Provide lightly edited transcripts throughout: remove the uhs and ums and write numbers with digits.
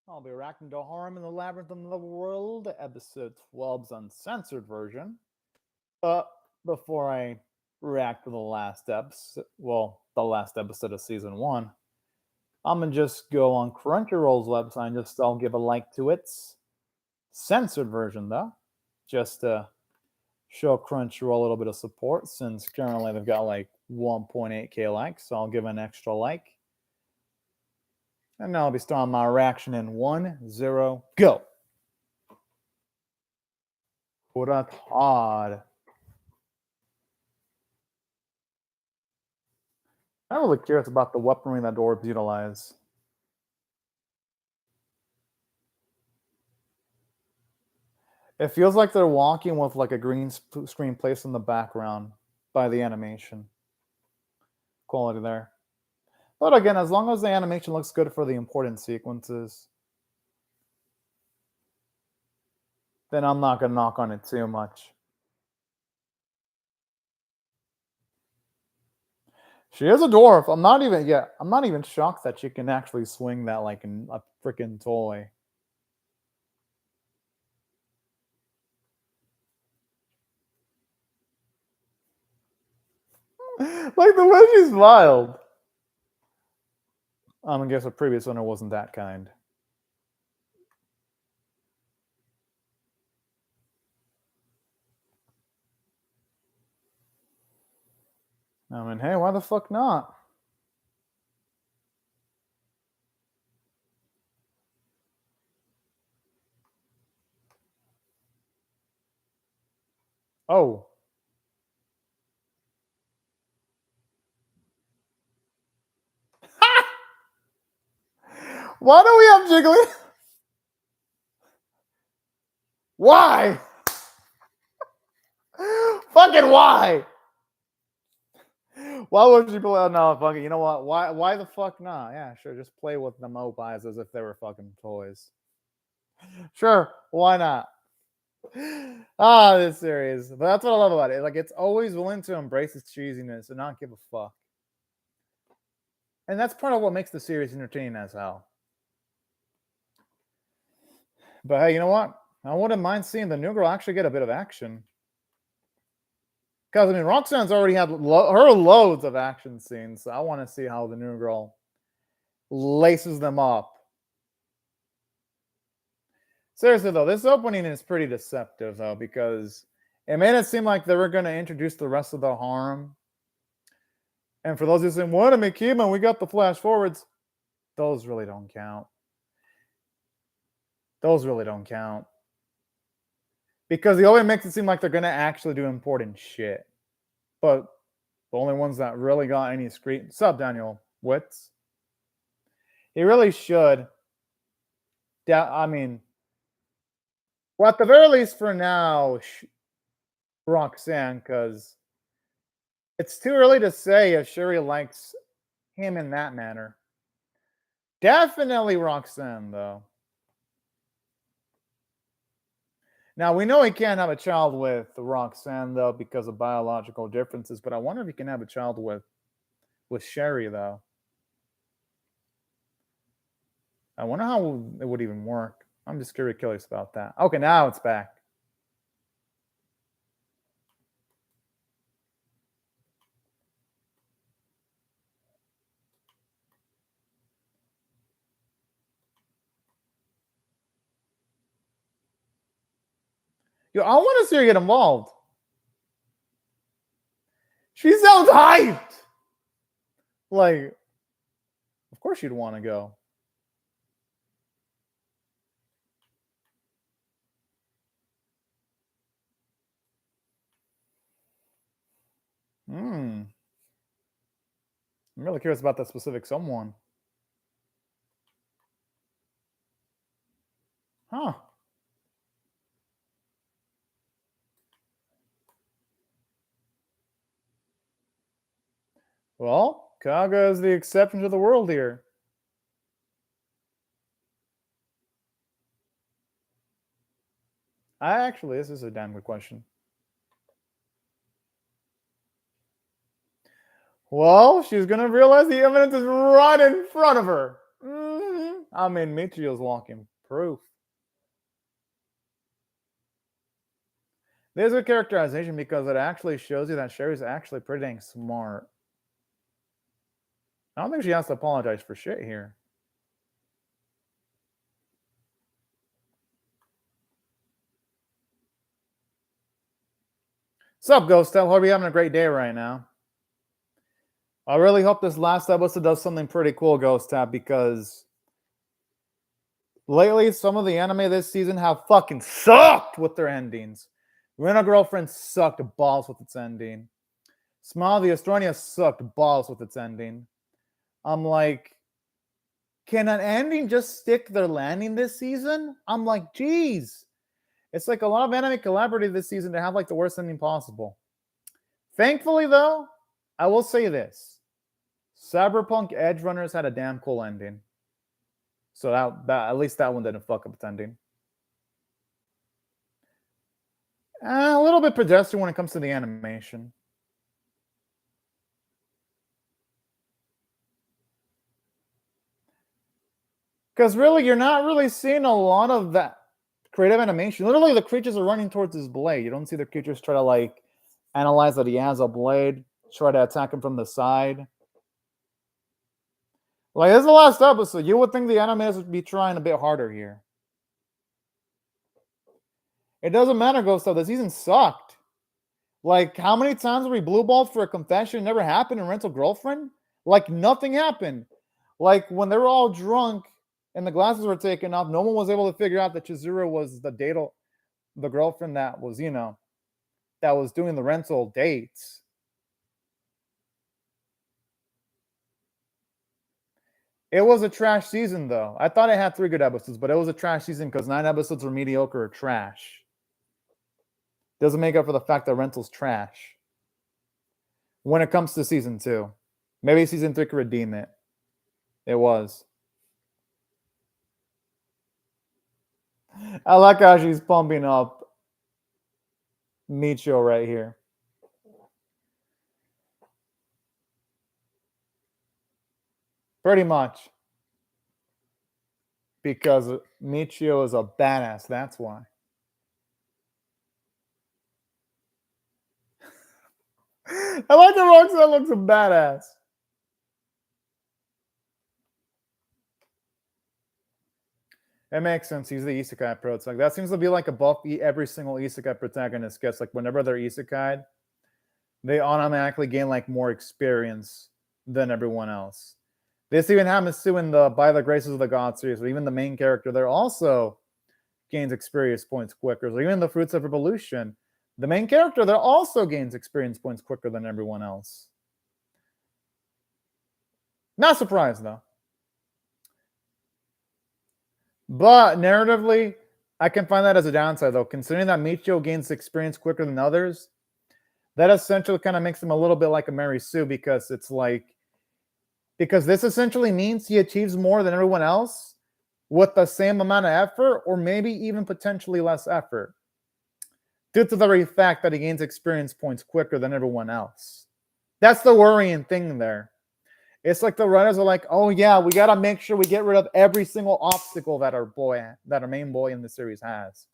I'll be reacting to Harem in the Labyrinth of the World, episode 12's uncensored version. But before I react to the last episode, the last episode of season 1, I'm gonna just go on Crunchyroll's website and I'll give a like to its censored version, though, just to show Crunchyroll a little bit of support since currently they've got like 1.8k likes, so I'll give an extra like. And now I'll be starting my reaction in 1, 0, go. Oh, that's odd. I'm really curious about the weaponry that orbs utilize. It feels like they're walking with like a green screen placed in the background by the animation. Quality there. But again, as long as the animation looks good for the important sequences, then I'm not going to knock on it too much. She is a dwarf. I'm not even shocked that she can actually swing that like a freaking toy. Like the way she smiled. I guess the previous owner wasn't that kind. Hey, why the fuck not? Oh. Why do we have jiggling? Why? Fucking why? Why would you play? No, fucking. You know what? Why the fuck not? Yeah, sure. Just play with the mobiles as if they were fucking toys. Sure, why not? This series. But that's what I love about it. Like, it's always willing to embrace its cheesiness and not give a fuck. And that's part of what makes the series entertaining as hell. But hey, you know what? I wouldn't mind seeing the new girl actually get a bit of action. Because, Roxanne's already had her loads of action scenes. So I want to see how the new girl laces them up. Seriously, though, this opening is pretty deceptive, though, because it made it seem like they were going to introduce the rest of the harem. And for those who say, what a Meikyuu, we got the flash forwards. Those really don't count. Those really don't count. Because the only makes it seem like they're going to actually do important shit. But the only ones that really got any screen... Sub, Daniel Witz. He really should. Well, at the very least for now, Roxanne, because it's too early to say if Shuri likes him in that manner. Definitely Roxanne, though. Now, we know he can't have a child with Roxanne, though, because of biological differences, but I wonder if he can have a child with Sherry, though. I wonder how it would even work. I'm just curious about that. Okay, now it's back. Yo, I want to see her get involved. She sounds hyped. Like, of course you'd want to go. I'm really curious about that specific someone. Huh. Well, Kaga is the exception to the world here. This is a damn good question. Well, she's going to realize the evidence is right in front of her. I mean, Meikyuu's walking proof. There's a characterization because it actually shows you that Sherry's actually pretty dang smart. I don't think she has to apologize for shit here. Sup, Ghost Tell? Hope you're having a great day right now. I really hope this last episode does something pretty cool, Ghost Tab, because lately some of the anime this season have fucking sucked with their endings. Rent a Girlfriend sucked balls with its ending. Smile the Astronia sucked balls with its ending. I'm like, can an ending just stick their landing this season? I'm like, geez. It's like a lot of anime collaborated this season to have like the worst ending possible. Thankfully, though, I will say this. Cyberpunk Edge Runners had a damn cool ending. So that at least that one didn't fuck up its ending. A little bit pedestrian when it comes to the animation. Because really, you're not really seeing a lot of that creative animation. Literally, the creatures are running towards his blade. You don't see the creatures try to like analyze that he has a blade, try to attack him from the side. Like, this is the last episode. You would think the animators would be trying a bit harder here. It doesn't matter, Ghost Stuff. The season sucked. Like, how many times were we blue balled for a confession? It never happened in Rental Girlfriend? Like, nothing happened. Like, when they were all drunk and the glasses were taken off, no one was able to figure out that Chizuru was the girlfriend that was, you know, that was doing the rental dates. It was a trash season, though. I thought it had 3 good episodes, but it was a trash season because 9 episodes were mediocre or trash. Doesn't make up for the fact that Rental's trash. When it comes to season 2. Maybe season 3 could redeem it. It was. I like how she's pumping up Meikyuu right here. Pretty much. Because Meikyuu is a badass, that's why. I like the Roxanne looks a badass. It makes sense. He's the Isekai approach. Like, that seems to be like a buff every single Isekai protagonist gets. Like, whenever they're Isekai, they automatically gain like more experience than everyone else. This even happens too in the By the Graces of the God series, where even the main character there also gains experience points quicker. So even the Fruits of Revolution, the main character there also gains experience points quicker than everyone else. Not surprised though. But narratively, I can find that as a downside though. Considering that Meikyuu gains experience quicker than others, that essentially kind of makes him a little bit like a Mary Sue, because it's like, because this essentially means he achieves more than everyone else with the same amount of effort, or maybe even potentially less effort, due to the very fact that he gains experience points quicker than everyone else. That's the worrying thing there. It's like the writers are like, oh yeah, we got to make sure we get rid of every single obstacle that our main boy in the series has,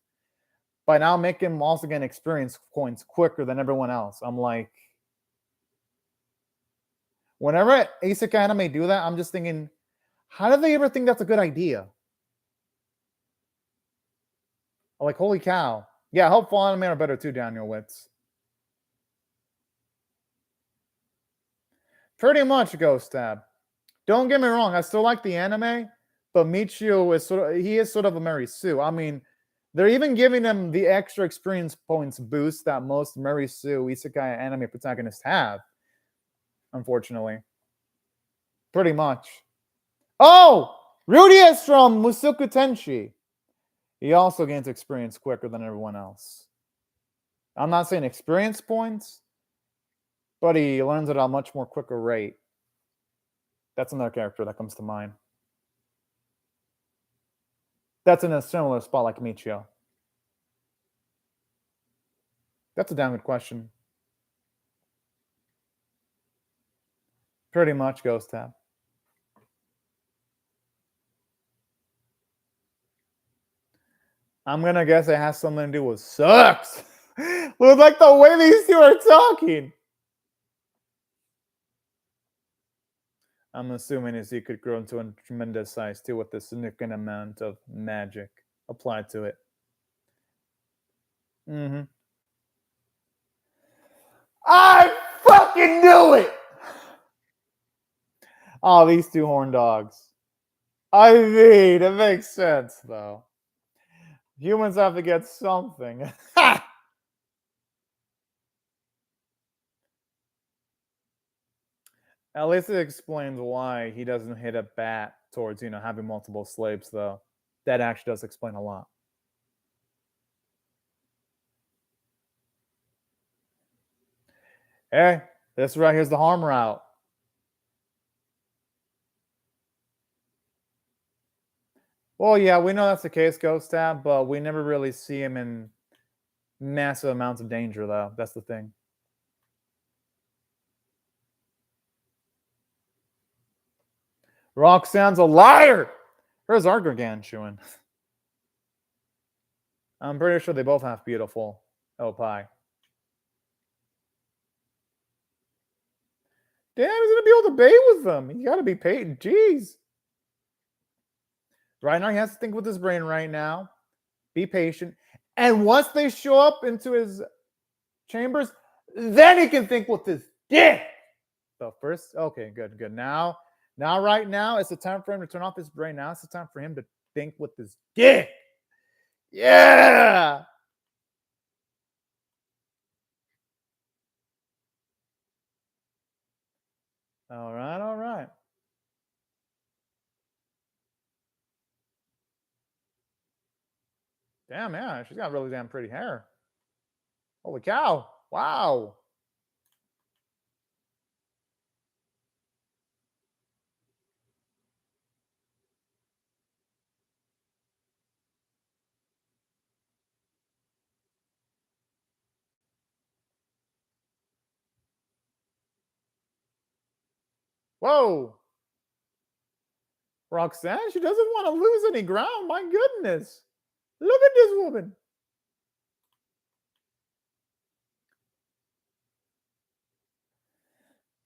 by now making him also gain experience points quicker than everyone else. I'm like, whenever Isekai anime do that, I'm just thinking, how did they ever think that's a good idea? I'm like, holy cow. Yeah, helpful anime are better too, Daniel Witz. Pretty much, Ghost Tab. Don't get me wrong, I still like the anime, but Meikyuu is sort of a Mary Sue. I mean, they're even giving him the extra experience points boost that most Mary Sue Isekai anime protagonists have, unfortunately. Pretty much. Oh! Rudius from Musuku Tenshi. He also gains experience quicker than everyone else. I'm not saying experience points, but he learns at a much more quicker rate. That's another character that comes to mind. That's in a similar spot like Meikyuu. That's a damn good question. Pretty much, Ghost Tab. I'm gonna guess it has something to do with sex. With like the way these two are talking. I'm assuming his he could grow into a tremendous size too with a significant amount of magic applied to it. Mm-hmm. I fucking knew it! Oh, these two horn dogs. I mean, it makes sense though. Humans have to get something. At least it explains why he doesn't hit a bat towards, having multiple slaves, though. That actually does explain a lot. Hey, this right here's the harm route. Well, yeah, we know that's the case, Ghost Tab, but we never really see him in massive amounts of danger, though. That's the thing. Roxanne's a liar! Where's our gargantuan? I'm pretty sure they both have beautiful opie. Damn, he's gonna be able to bait with them. You gotta be paid. Jeez. Right now, he has to think with his brain right now. Be patient. And once they show up into his chambers, then he can think with his dick. So first, okay, good. Now, right now, it's the time for him to turn off his brain. Now it's the time for him to think with his dick. Yeah. All right. Damn, yeah, she's got really damn pretty hair. Holy cow. Wow. Whoa. Roxanne, she doesn't want to lose any ground. My goodness. Look at this woman.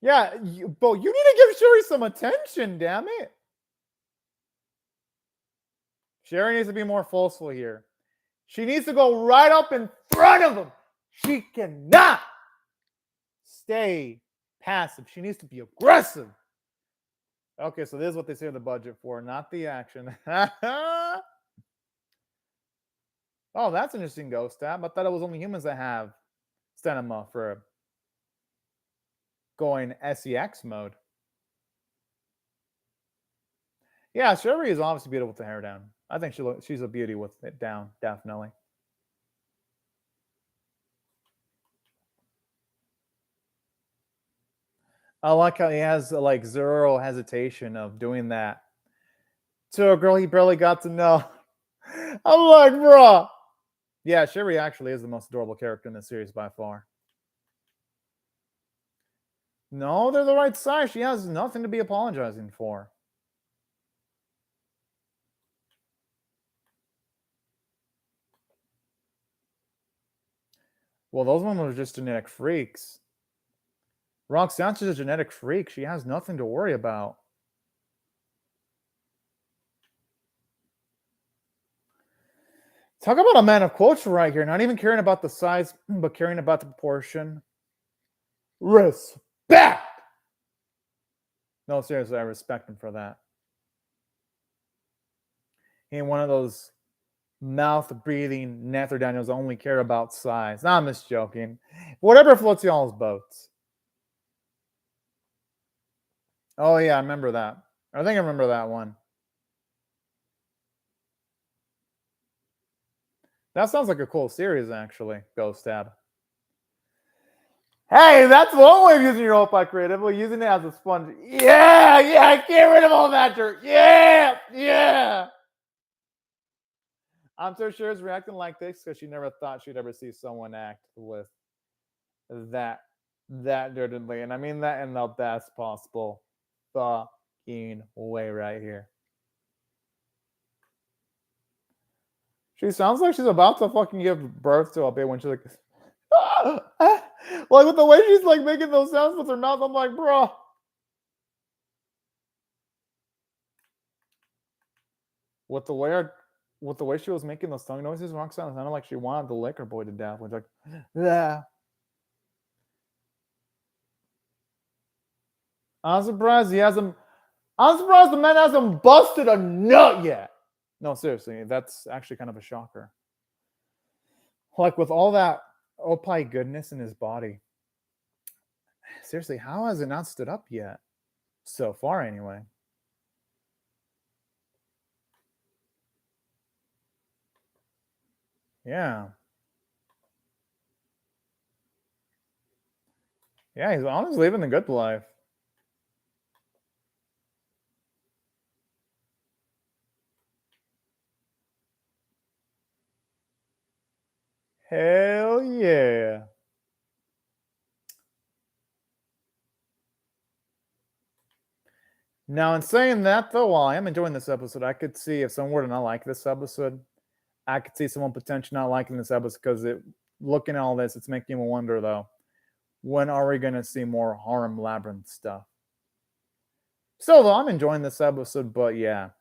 Yeah, Bo, you need to give Sherry some attention, damn it. Sherry needs to be more forceful here. She needs to go right up in front of him. She cannot stay passive. She needs to be aggressive. Okay, so this is what they say the budget for, not the action. Oh, that's an interesting ghost tab. I thought it was only humans that have cinema for going SEX mode. Yeah, Sherry is obviously beautiful with the hair down. I think she's a beauty with it down, definitely. I like how he has like zero hesitation of doing that to a girl he barely got to know. I'm like, bro. Yeah, Sherry actually is the most adorable character in the series by far. No, they're the right size. She has nothing to be apologizing for. Well, those women are just genetic freaks. Roxanne's just a genetic freak. She has nothing to worry about. Talk about a man of culture right here. Not even caring about the size, but caring about the proportion. Respect! No, seriously, I respect him for that. He ain't one of those mouth-breathing Nether Daniels only care about size. Nah, I'm just joking. Whatever floats y'all's boats. Oh, yeah, I remember that. I think I remember that one. That sounds like a cool series, actually, Ghost Tab. Hey, that's one way of using your Opie creatively, using it as a sponge. Yeah, get rid of all that dirt. Yeah. I'm so sure it's reacting like this because she never thought she'd ever see someone act with that dirtily. And I mean that in the best possible fucking way right here. She sounds like she's about to fucking give birth to a baby when she's like, like with the way she's like making those sounds with her mouth. I'm like, bro. With the way she was making those tongue noises, Roxanne sounded like she wanted the liquor boy to death. Which like, yeah. I'm surprised the man hasn't busted a nut yet. No, seriously, that's actually kind of a shocker. Like with all that opie goodness in his body. Seriously, how has it not stood up yet? So far, anyway. Yeah. Yeah, he's honestly living the good life. Hell yeah. Now, in saying that, though, while I am enjoying this episode, I could see if someone were to not like this episode, I could see someone potentially not liking this episode because looking at all this, it's making me wonder, though, when are we going to see more Harem Labyrinth stuff? Still, though, I'm enjoying this episode, but yeah.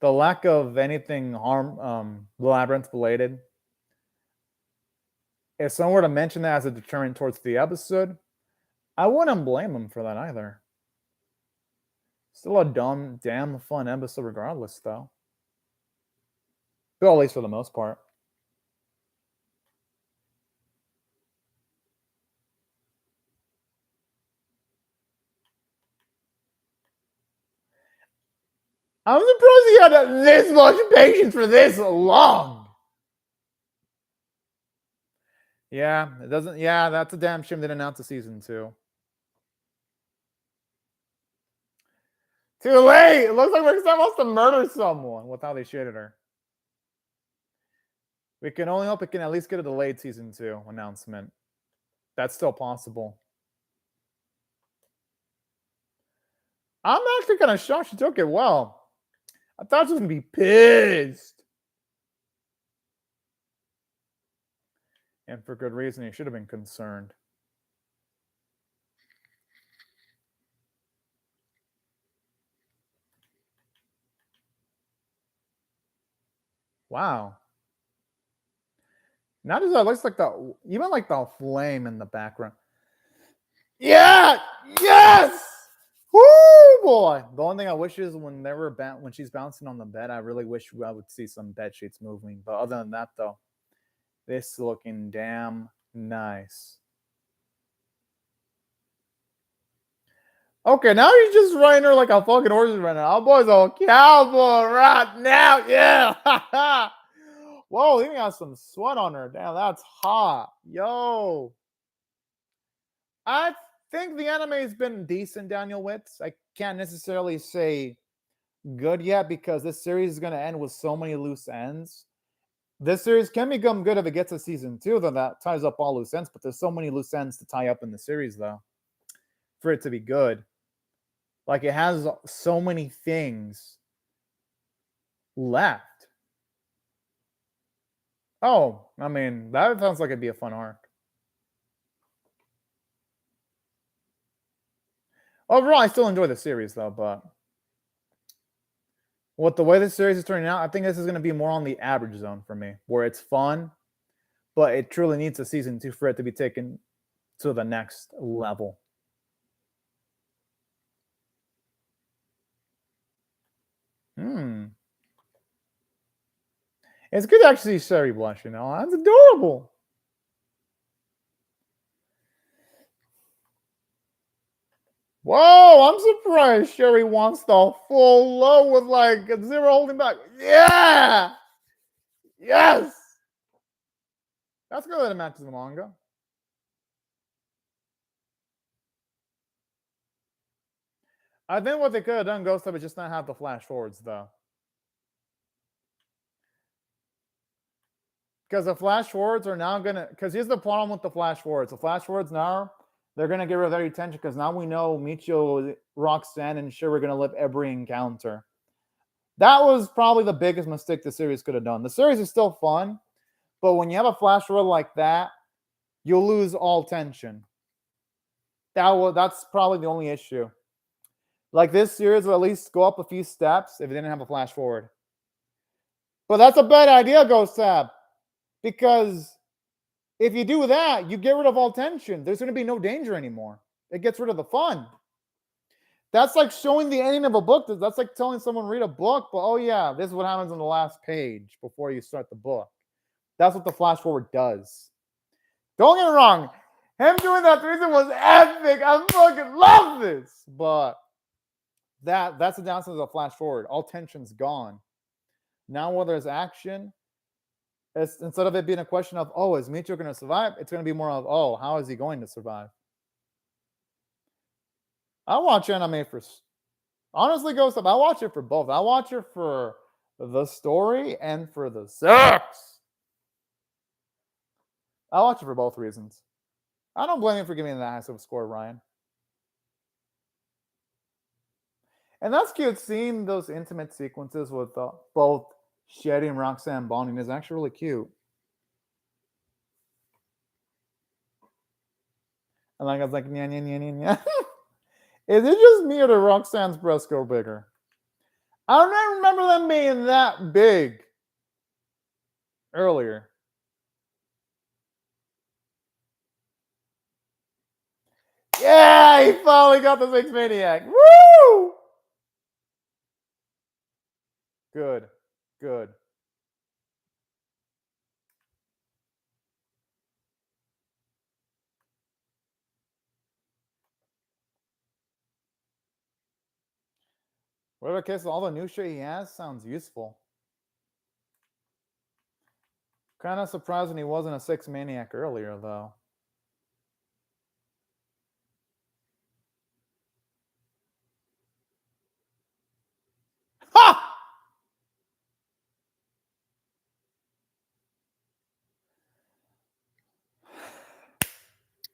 The lack of anything Labyrinth related, if someone were to mention that as a deterrent towards the episode, I wouldn't blame them for that either. Still a damn fun episode regardless, though. Well, at least for the most part. I'm surprised he had this much patience for this long. Yeah, it doesn't. Yeah, that's a damn shame they didn't announce a season 2. Too late. It looks like Roxanne wants to murder someone with how they shaded her. We can only hope it can at least get a delayed season 2 announcement. That's still possible. I'm actually kind of shocked she took it well. I thought she was going to be pissed. And for good reason, he should have been concerned. Wow. Not just that, it looks like even like the flame in the background. Yeah! Yes! Woo, boy! The only thing I wish is when she's bouncing on the bed, I really wish I would see some bed sheets moving. But other than that, though, this is looking damn nice. Okay, now he's just riding her like a fucking horse right now. Our boy's a cowboy right now. Yeah. Whoa, he even got some sweat on her. Damn, that's hot. Yo. I think the anime has been decent, Daniel Witz. I can't necessarily say good yet because this series is going to end with so many loose ends. This series can become good if it gets a season 2, then that ties up all loose ends, but there's so many loose ends to tie up in the series, though, for it to be good. Like, it has so many things left. Oh, I mean, that sounds like it'd be a fun arc. Overall, I still enjoy the series, though, but with the way this series is turning out, I think this is going to be more on the average zone for me, where it's fun, but it truly needs a season 2 for it to be taken to the next level. It's good to actually see Sherry blush, you know? That's adorable. Whoa, I'm surprised Sherry wants the full low with like a 0 holding back. Yeah! Yes! That's good that it matches the manga. I think what they could have done, Ghost of, is just not have the flash forwards, though. Because the flash forwards are now going to... Because here's the problem with the flash forwards. The flash forwards now, they're going to get rid of their attention because now we know Meikyuu, Roxanne, and Shuri are going to live every encounter. That was probably the biggest mistake the series could have done. The series is still fun, but when you have a flash forward like that, you'll lose all tension. That's probably the only issue. Like, this series would at least go up a few steps if it didn't have a flash forward. But that's a bad idea, Ghost Tab, because if you do that, you get rid of all tension. There's going to be no danger anymore. It gets rid of the fun. That's like showing the ending of a book. That's like telling someone read a book, but oh yeah, this is what happens on the last page before you start the book. That's what the flash forward does. Don't get me wrong. Him doing that reason was epic. I fucking love this. But that's the downside of the flash forward. All tension's gone. Now when there's action, it's, instead of it being a question of, oh, is Meikyuu going to survive? It's going to be more of, oh, how is he going to survive? I watch anime for, honestly, Ghost Up, I watch it for both. I watch it for the story and for the sex. I watch it for both reasons. I don't blame you for giving me that high of a score, Ryan. And that's cute. Seeing those intimate sequences with both Shetty and Roxanne bonding is actually really cute. And like I was like, nya, nya, nya, nya, nya. Is it just me or did Roxanne's breasts go bigger? I don't remember them being that big earlier. Yeah, he finally got the Six Maniac. Woo! Good, good. Whatever case, all the new shit he has sounds useful. Kind of surprised when he wasn't a Six Maniac earlier, though. Ha!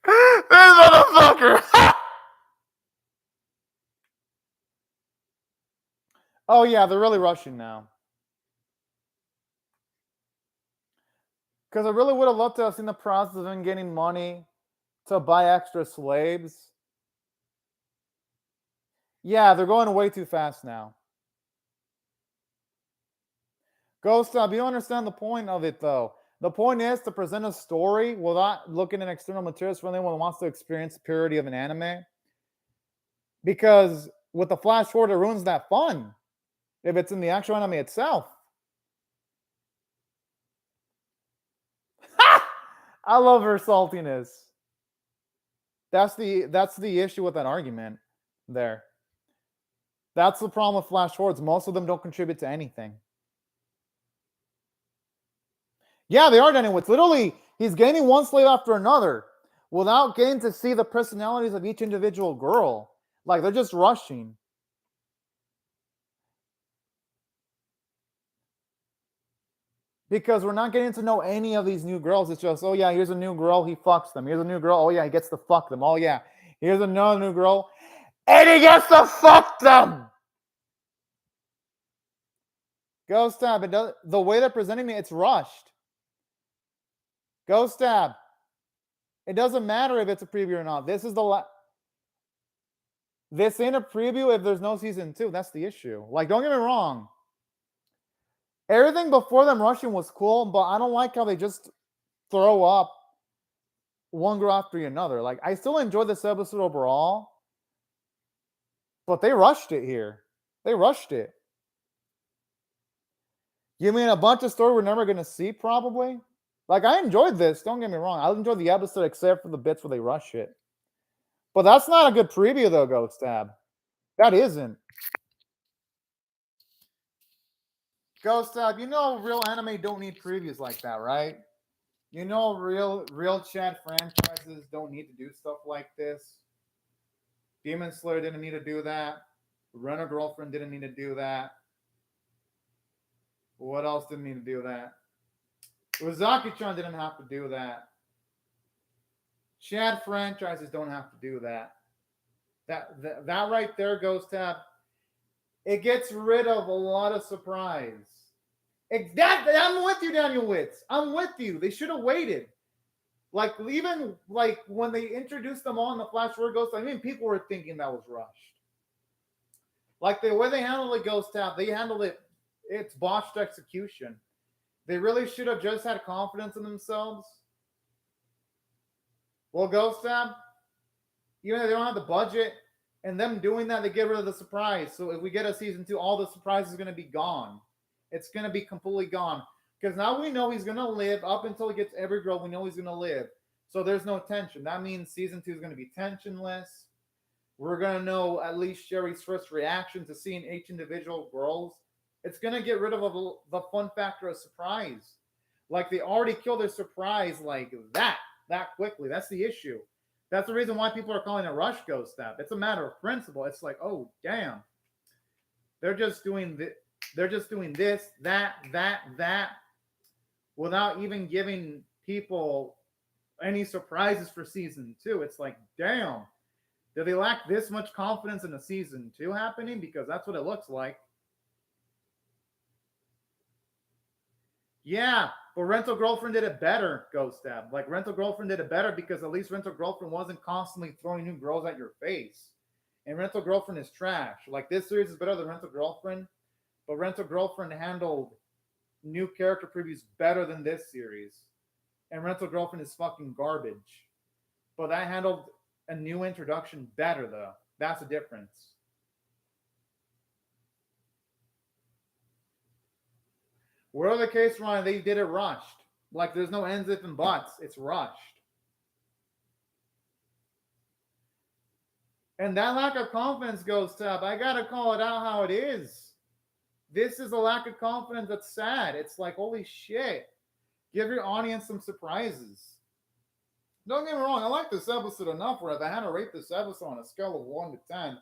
This motherfucker! Oh yeah, they're really rushing now. Because I really would have loved to have seen the process of him getting money to buy extra slaves. Yeah, they're going way too fast now. Ghost Up, you don't understand the point of it, though. The point is to present a story without looking at external materials for anyone who wants to experience the purity of an anime. Because with the flash forward, it ruins that fun if it's in the actual anime itself. I love her saltiness. That's the issue with that argument there. That's the problem with flash forwards. Most of them don't contribute to anything. Yeah, they are getting it's literally he's gaining one slave after another without getting to see the personalities of each individual girl. Like, they're just rushing. Because we're not getting to know any of these new girls. It's just, oh yeah, here's a new girl, he fucks them. Here's a new girl, oh yeah, he gets to fuck them. Oh yeah, here's another new girl, and he gets to fuck them. Ghost Tab, the way they're presenting it, it's rushed. Ghost Tab, it doesn't matter if it's a preview or not. This is this ain't a preview if there's no season 2. That's the issue. Like, don't get me wrong. Everything before them rushing was cool, but I don't like how they just throw up one girl after another. Like, I still enjoyed this episode overall, but they rushed it here. They rushed it. You mean a bunch of story we're never going to see, probably? Like, I enjoyed this. Don't get me wrong. I enjoyed the episode except for the bits where they rush it. But that's not a good preview, though, Ghost Tab. That isn't. Ghost Tab, you know real anime don't need previews like that, right? You know real chat franchises don't need to do stuff like this. Demon Slayer didn't need to do that. Run a Girlfriend didn't need to do that. What else didn't need to do that? Uzaki-chan didn't have to do that. Chat franchises don't have to do that. That right there, Ghost Tab. It gets rid of a lot of surprise. I'm with you, Daniel Witz. I'm with you. They should have waited. Like, even like when they introduced them all in the Flash Forward Ghost, I mean, people were thinking that was rushed. Like the way they handled the Ghost Tab, they handled it. It's botched execution. They really should have just had confidence in themselves. Well, Ghost Tab, even though they don't have the budget, and them doing that, they get rid of the surprise. So if we get a season 2, all the surprise is going to be gone. It's going to be completely gone. Because now we know he's going to live up until he gets every girl. We know he's going to live. So there's no tension. That means season 2 is going to be tensionless. We're going to know at least Sherry's first reaction to seeing each individual girls. It's going to get rid of the fun factor of surprise. Like, they already killed their surprise like that quickly. That's the issue. That's the reason why people are calling it rush Ghost Stab. It's a matter of principle. It's like, oh, damn. They're just doing this, that, without even giving people any surprises for season 2. It's like, damn. Do they lack this much confidence in a season 2 happening? Because that's what it looks like. Yeah, but Rental Girlfriend did it better, Ghost Stab. Like, Rental Girlfriend did it better because at least Rental Girlfriend wasn't constantly throwing new girls at your face. And Rental Girlfriend is trash. Like, this series is better than Rental Girlfriend, but Rental Girlfriend handled new character previews better than this series. And Rental Girlfriend is fucking garbage. But that handled a new introduction better, though. That's the difference. Whatever the case, Ryan, they did it rushed. Like, there's no ends, if, and buts. It's rushed. And that lack of confidence, Ghost Tab, I gotta call it out how it is. This is a lack of confidence that's sad. It's like, holy shit. Give your audience some surprises. Don't get me wrong, I like this episode enough where if I had to rate this episode on a scale of 1 to 10,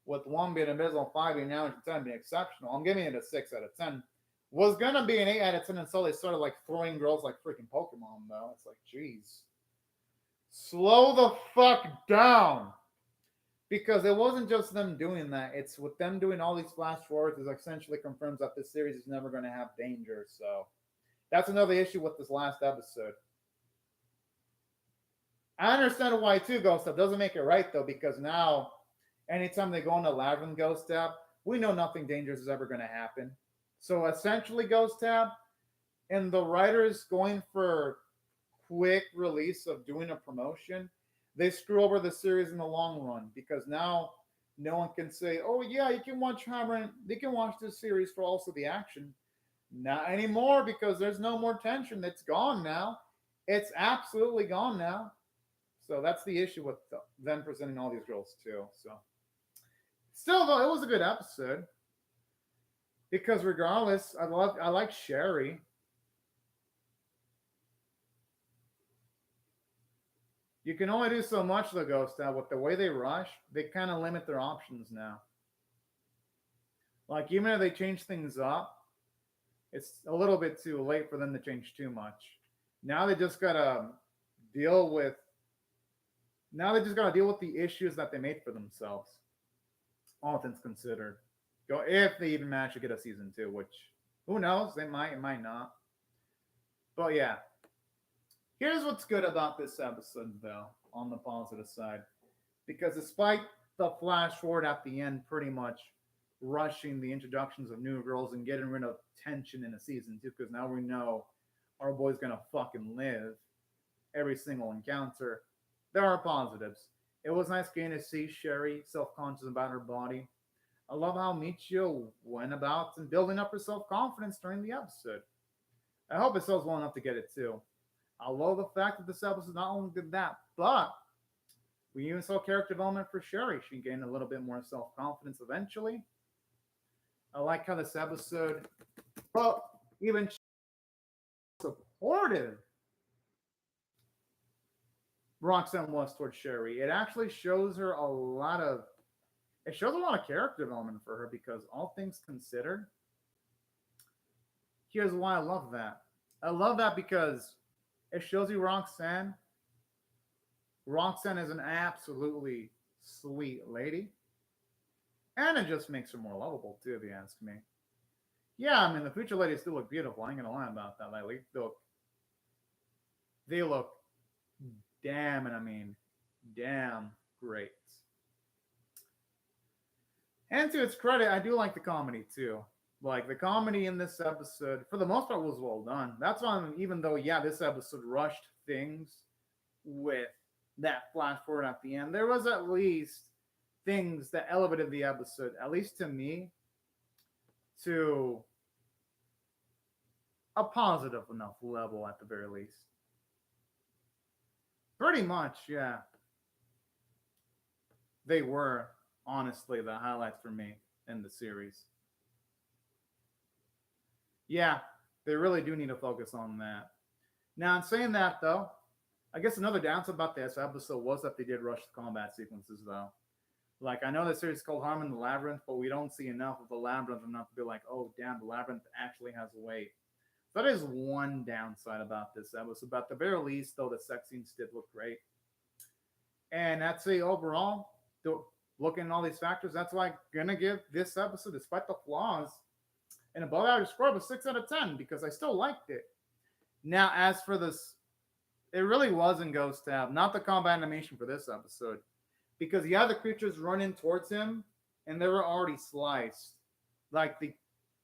with 1 being abysmal, 5 being average, and 10 being exceptional, I'm giving it a 6 out of 10. Was gonna be an 8 out of 10 until they started like throwing girls like freaking Pokemon, though. It's like, geez. Slow the fuck down. Because it wasn't just them doing that. It's with them doing all these flash forwards, it essentially confirms that this series is never going to have danger. So that's another issue with this last episode. I understand why too, Ghost Step. Doesn't make it right though, because now anytime they go into Labyrinth Ghost Step, we know nothing dangerous is ever going to happen. So essentially, Ghost Tab, and the writers going for quick release of doing a promotion, they screw over the series in the long run because now no one can say, oh yeah, you can watch Harem, they can watch this series for also the action. Not anymore because there's no more tension. It's gone now. It's absolutely gone now. So that's the issue with them presenting all these girls too. So still though, it was a good episode. Because regardless, I like Sherry. You can only do so much though, Ghost Tab. With the way they rush, they kind of limit their options now. Like, even if they change things up, it's a little bit too late for them to change too much. Now they just gotta deal with the issues that they made for themselves. All things considered. Go if they even manage to get a season 2, which who knows? They might, it might not. But yeah. Here's what's good about this episode, though, on the positive side. Because despite the flash forward at the end pretty much rushing the introductions of new girls and getting rid of tension in a season 2, because now we know our boy's gonna fucking live every single encounter, there are positives. It was nice getting to see Sherry self-conscious about her body. I love how Meikyuu went about and building up her self-confidence during the episode. I hope it sells well enough to get it too. I love the fact that this episode not only did that, but we even saw character development for Sherry. She gained a little bit more self-confidence eventually. I like how this episode, well, even supportive Roxanne was towards Sherry. It actually shows her a lot of character development for her because all things considered, here's why I love that. I love that because it shows you Roxanne. Roxanne is an absolutely sweet lady. And it just makes her more lovable, too, if you ask me. Yeah, I mean, the future ladies still look beautiful. I ain't gonna lie about that. Like, they look damn, and I mean, damn great. And to its credit, I do like the comedy, too. Like, the comedy in this episode, for the most part, was well done. That's why, even though, yeah, this episode rushed things with that flash forward at the end, there was at least things that elevated the episode, at least to me, to a positive enough level at the very least. Pretty much, yeah. They were, honestly, the highlights for me in the series. Yeah, they really do need to focus on that. Now, in saying that, though, I guess another downside about this episode was that they did rush the combat sequences, though. Like, I know the series is called Harem and the Labyrinth, but we don't see enough of the Labyrinth enough to be like, oh, damn, the Labyrinth actually has weight. So that is one downside about this episode. But at the very least, though, the sex scenes did look great. And I'd say overall, looking at all these factors, that's why I'm going to give this episode, despite the flaws, an above average score of a 6 out of 10 because I still liked it. Now, as for this, it really was in Ghost Tab, not the combat animation for this episode. Because you had the creatures running towards him, and they were already sliced. Like, the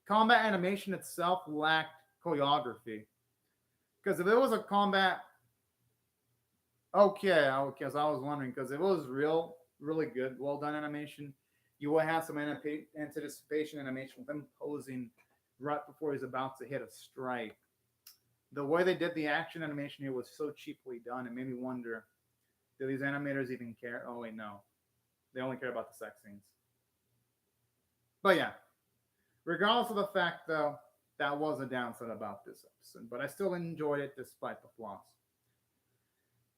combat animation itself lacked choreography. Because if it was a combat... Okay, because I was wondering, because if it was really good, well-done animation, you would have some anticipation animation with him posing right before he's about to hit a strike. The way they did the action animation here was so cheaply done, it made me wonder... Do these animators even care? Oh, wait, no. They only care about the sex scenes. But yeah, regardless of the fact, though, that was a downside about this episode. But I still enjoyed it despite the flaws.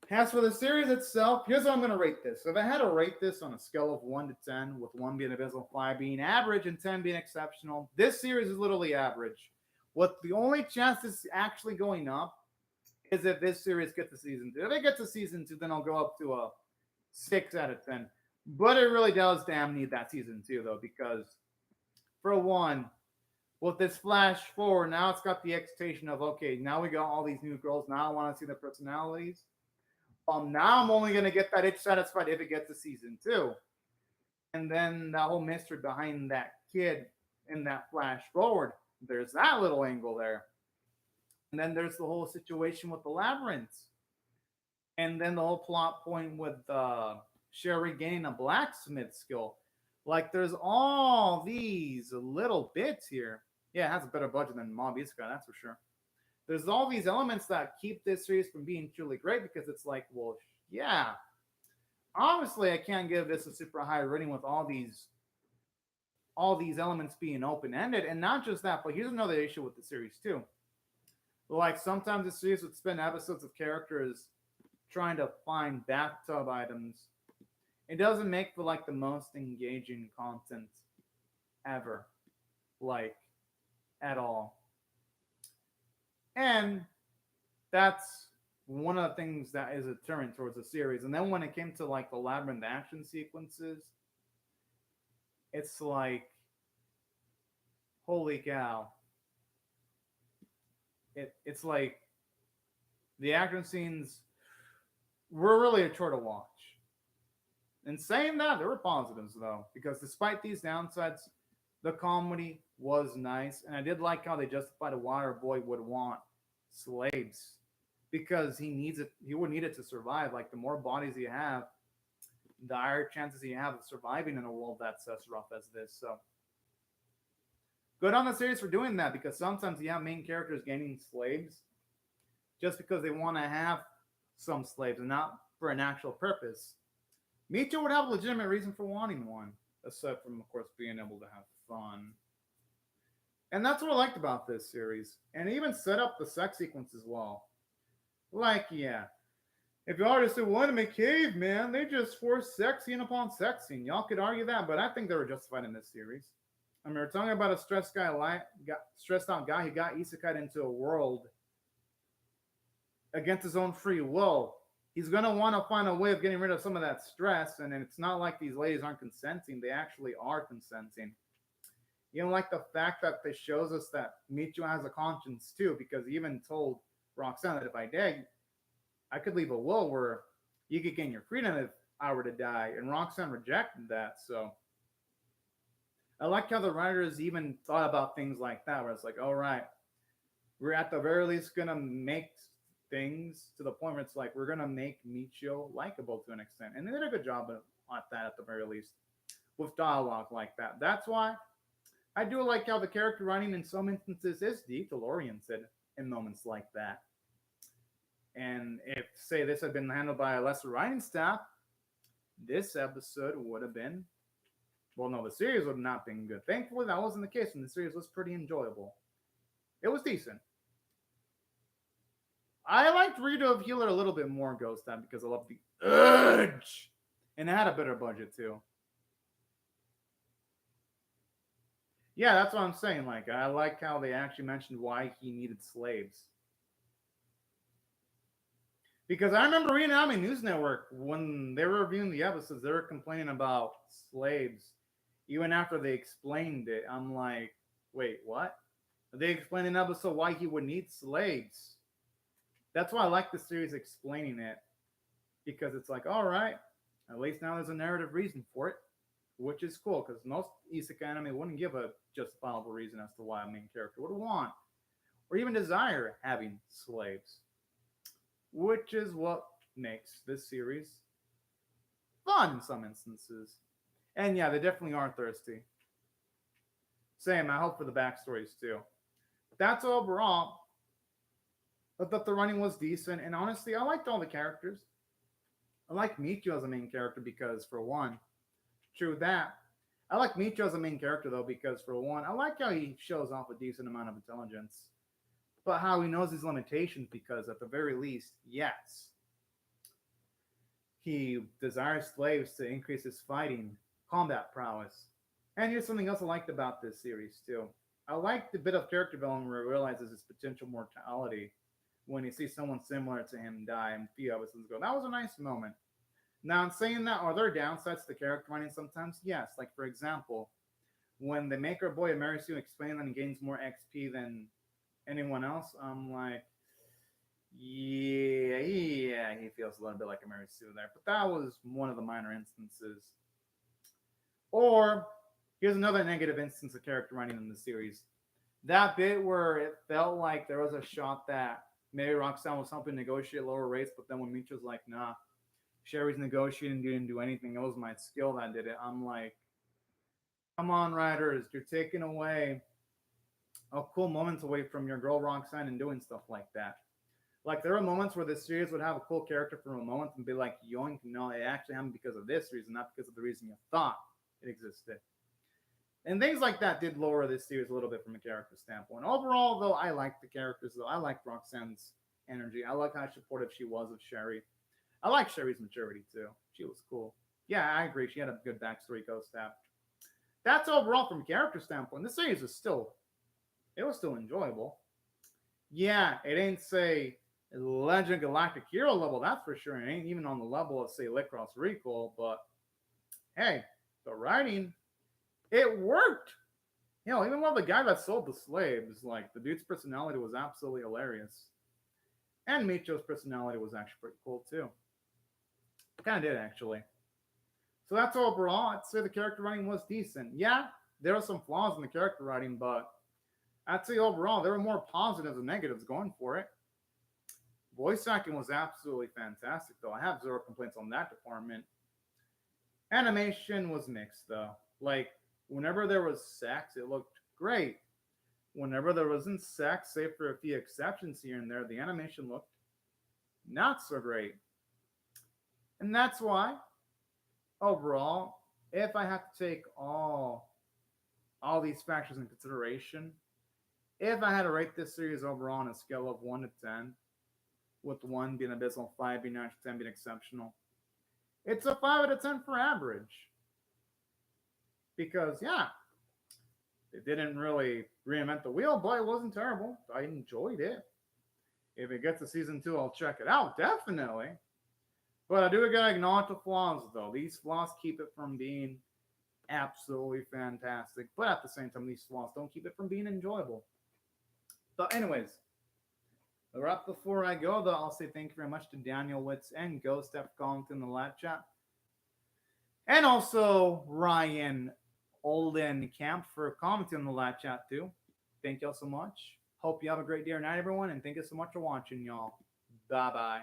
As for the series itself, here's how I'm going to rate this. If I had to rate this on a scale of 1 to 10, with 1 being abysmal, 5 being average, and 10 being exceptional, this series is literally average. What the only chance is actually going up is if this series gets to season 2. If it gets to season 2, then I'll go up to a 6 out of 10. But it really does damn need that season 2, though, because for one, with this flash forward, now it's got the expectation of, okay, now we got all these new girls. Now I want to see their personalities. Now I'm only going to get that itch satisfied if it gets to season 2. And then the whole mystery behind that kid in that flash forward, there's that little angle there. And then there's the whole situation with the Labyrinth. And then the whole plot point with Sherry gaining a blacksmith skill. Like, there's all these little bits here. Yeah, it has a better budget than Mob Isekai, that's for sure. There's all these elements that keep this series from being truly great because it's like, well, yeah. Obviously, I can't give this a super high rating with all these elements being open-ended. And not just that, but here's another issue with the series, too. Like, sometimes the series would spend episodes of characters trying to find bathtub items. It doesn't make for, like, the most engaging content ever. Like, at all. And that's one of the things that is a deterrent towards the series. And then when it came to, like, the Labyrinth action sequences, it's like, holy cow. It's like the action scenes were really a chore to watch. And saying that, there were positives, though, because despite these downsides, the comedy was nice. And I did like how they justified why our boy would want slaves, because he would need it to survive. Like, the more bodies you have, the higher chances you have of surviving in a world that's as rough as this. So good on the series for doing that, because sometimes you have main characters gaining slaves just because they want to have some slaves and not for an actual purpose. Meikyuu would have a legitimate reason for wanting one, aside from, of course, being able to have fun. And that's what I liked about this series. And it even set up the sex sequence as well. Like, yeah. If you already say, well, anime cave, man, they just forced sex scene upon sex scene. Y'all could argue that, but I think they were justified in this series. I mean, we're talking about a stressed out guy who got isekai into a world against his own free will. he's going to want to find a way of getting rid of some of that stress. And it's not like these ladies aren't consenting. They actually are consenting. You know, like the fact that this shows us that Meikyuu has a conscience too, because he even told Roxanne that if I did, I could leave a will where you could gain your freedom if I were to die. And Roxanne rejected that. So I like how the writers even thought about things like that, where it's like, all right, we're at the very least going to make things to the point where it's like, we're going to make Meikyuu likable to an extent. And they did a good job at that at the very least with dialogue like that. That's why I do like how the character writing in some instances is detail-oriented in moments like that. And if, say, this had been handled by a lesser writing staff, this episode would have been, well, no, the series would have not been good. Thankfully, that wasn't the case, and the series was pretty enjoyable. It was decent. I liked Rita of Healer a little bit more Ghost Time because I love the urge. And it had a better budget, too. Yeah, that's what I'm saying. Like, I like how they actually mentioned why he needed slaves. Because I remember reading Anime News Network when they were reviewing the episodes, they were complaining about slaves. Even after they explained it, I'm like, wait, what? They explained in the episode why he would need slaves. That's why I like the series explaining it. Because it's like, all right, at least now there's a narrative reason for it. Which is cool, because most isekai anime wouldn't give a justifiable reason as to why a main character would want or even desire having slaves. Which is what makes this series fun in some instances. And yeah, they definitely are thirsty. Same, I hope for the backstories too. That's overall. I thought the running was decent, and honestly, I liked all the characters. I like Meikyuu as a main character because, for one, true that. I like Meikyuu as a main character, though, because, for one, I like how he shows off a decent amount of intelligence. But how he knows his limitations, because, at the very least, yes, he desires slaves to increase his fighting, combat prowess. And here's something else I liked about this series, too. I liked the bit of character development where he realizes his potential mortality when he sees someone similar to him die and a few episodes ago. That was a nice moment. Now, in saying that, are there downsides to the character writing sometimes? Yes. Like, for example, when they make our boy Meikyuu explain that he gains more XP than anyone else, I'm like, yeah, he feels a little bit like a Meikyuu there. But that was one of the minor instances. Or, here's another negative instance of character writing in the series. That bit where it felt like there was a shot that maybe Roxanne was helping negotiate lower rates, but then when Meikyuu's like, nah, Sherry's negotiating, didn't do anything. It was my skill that did it. I'm like, come on, writers, you're taking away a cool moments away from your girl Roxanne and doing stuff like that. Like, there were moments where the series would have a cool character for a moment and be like, yoink, no, it actually happened because of this reason, not because of the reason you thought it existed. And things like that did lower this series a little bit from a character standpoint. Overall, though, I liked the characters, though. I liked Roxanne's energy. I like how supportive she was of Sherry. I like Sherry's maturity, too. She was cool. Yeah, I agree. She had a good backstory, Ghost Staff. That's overall from a character standpoint. The series was still enjoyable. Yeah, it ain't, say, Legend Galactic Hero level, that's for sure. It ain't even on the level of, say, Licross Recall, but hey, the writing, it worked. You know, even while the guy that sold the slaves, like, the dude's personality was absolutely hilarious. And Meikyuu's personality was actually pretty cool, too. Kind of did, actually. So that's overall. I'd say the character writing was decent. Yeah, there were some flaws in the character writing, but I'd say overall there were more positives than negatives going for it. Voice acting was absolutely fantastic, though. I have zero complaints on that department. Animation was mixed, though. Like, whenever there was sex, it looked great. Whenever there wasn't sex, save for a few exceptions here and there, the animation looked not so great. And that's why, overall, if I have to take all these factors in consideration, if I had to rate this series overall on a scale of 1 to 10, with 1 being abysmal, 5 being average, 10 being exceptional, it's a 5 out of 10 for average. Because, yeah, it didn't really reinvent the wheel, but it wasn't terrible. I enjoyed it. If it gets to season 2, I'll check it out, definitely. But I do gotta acknowledge the flaws, though. These flaws keep it from being absolutely fantastic. But at the same time, these flaws don't keep it from being enjoyable. So, anyways, right before I go, though, I'll say thank you very much to Daniel Witz and Ghost for commenting in the live chat. And also Ryan Olden Camp for commenting in the live chat, too. Thank y'all so much. Hope you have a great day or night, everyone. And thank you so much for watching, y'all. Bye-bye.